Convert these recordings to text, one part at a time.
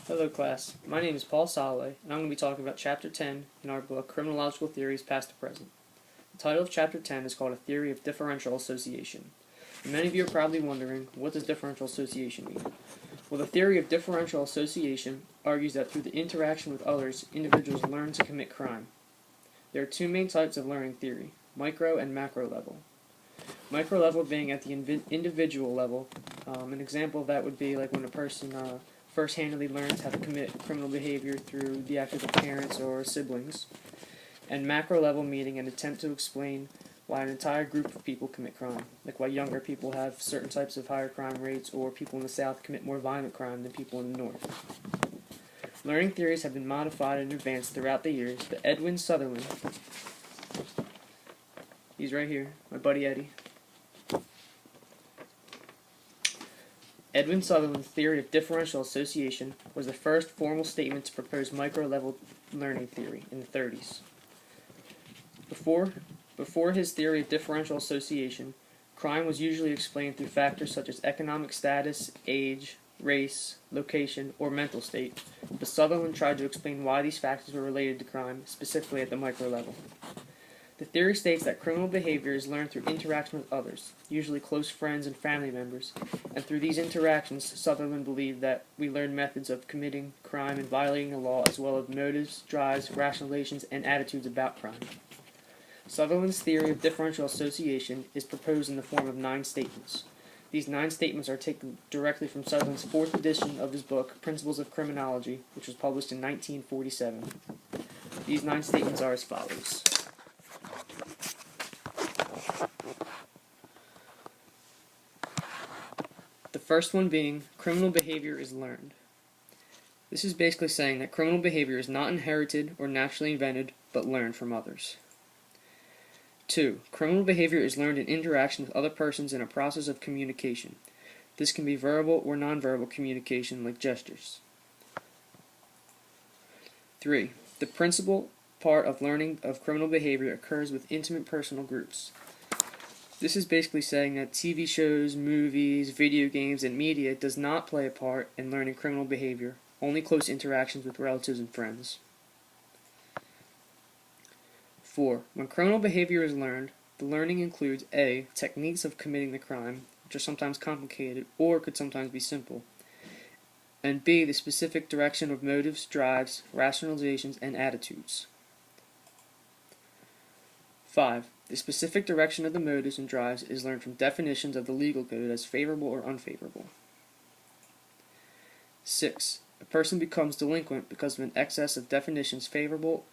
Hello class, my name is Paul Solowey, and I'm going to be talking about Chapter 10 in our book, Criminological Theories Past to Present. The title of Chapter 10 is called A Theory of Differential Association. And many of you are probably wondering, what does differential association mean? Well, the theory of differential association argues that through the interaction with others, individuals learn to commit crime. There are two main types of learning theory, micro and macro level. Micro level being at the individual level. An example of that would be like when a person first-handedly learns how to commit criminal behavior through the act of their parents or siblings. And macro level meaning an attempt to explain why an entire group of people commit crime, like why younger people have certain types of higher crime rates or people in the South commit more violent crime than people in the North. Learning theories have been modified and advanced throughout the years, but Edwin Sutherland, he's right here, my buddy Eddie. Edwin Sutherland's theory of differential association was the first formal statement to propose micro-level learning theory in the 30s. Before his theory of differential association, crime was usually explained through factors such as economic status, age, race, location, or mental state, but Sutherland tried to explain why these factors were related to crime, specifically at the micro level. The theory states that criminal behavior is learned through interaction with others, usually close friends and family members, and through these interactions, Sutherland believed that we learn methods of committing crime and violating the law, as well as motives, drives, rationalizations, and attitudes about crime. Sutherland's theory of differential association is proposed in the form of 9 statements. These 9 statements are taken directly from Sutherland's 4th edition of his book, Principles of Criminology, which was published in 1947. These 9 statements are as follows. The first one being, criminal behavior is learned. This is basically saying that criminal behavior is not inherited or naturally invented, but learned from others. 2. Criminal behavior is learned in interaction with other persons in a process of communication. This can be verbal or nonverbal communication like gestures. 3. The principal part of learning of criminal behavior occurs with intimate personal groups. This is basically saying that TV shows, movies, video games, and media does not play a part in learning criminal behavior, only close interactions with relatives and friends. 4. When criminal behavior is learned, the learning includes A. Techniques of committing the crime, which are sometimes complicated or could sometimes be simple, and B. The specific direction of motives, drives, rationalizations, and attitudes. 5. The specific direction of the motives and drives is learned from definitions of the legal code as favorable or unfavorable. 6. A person becomes delinquent because of an excess of definitions favorable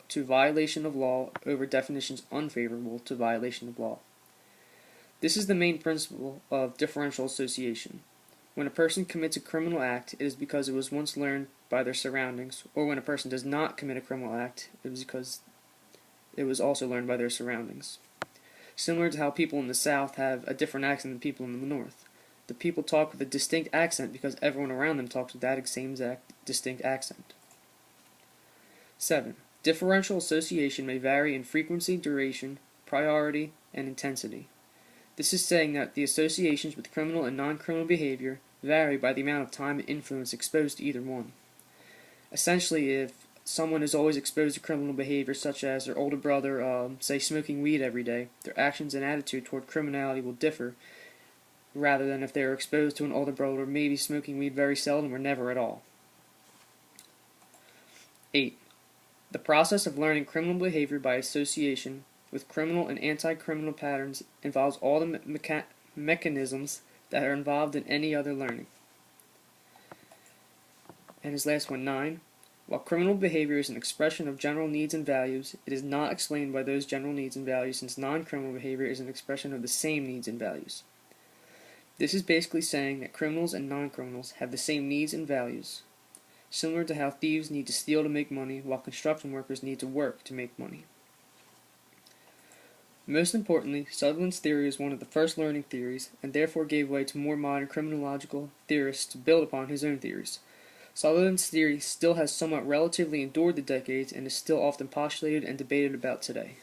to violation of law over definitions unfavorable to violation of law. This is the main principle of differential association. When a person commits a criminal act, it is because it was once learned by their surroundings, or when a person does not commit a criminal act, it is because it was also learned by their surroundings. Similar to how people in the South have a different accent than people in the North. The people talk with a distinct accent because everyone around them talks with that same exact distinct accent. 7. Differential association may vary in frequency, duration, priority, and intensity. This is saying that the associations with criminal and non-criminal behavior vary by the amount of time and influence exposed to either one. Essentially, if someone is always exposed to criminal behavior, such as their older brother, say, smoking weed every day, their actions and attitude toward criminality will differ, rather than if they are exposed to an older brother maybe smoking weed very seldom or never at all. 8. The process of learning criminal behavior by association with criminal and anti-criminal patterns involves all the mechanisms that are involved in any other learning. And his last one, 9. While criminal behavior is an expression of general needs and values, it is not explained by those general needs and values, since non-criminal behavior is an expression of the same needs and values. This is basically saying that criminals and non-criminals have the same needs and values, similar to how thieves need to steal to make money, while construction workers need to work to make money. Most importantly, Sutherland's theory is one of the first learning theories, and therefore gave way to more modern criminological theorists to build upon his own theories. Sutherland's theory still has somewhat relatively endured the decades and is still often postulated and debated about today.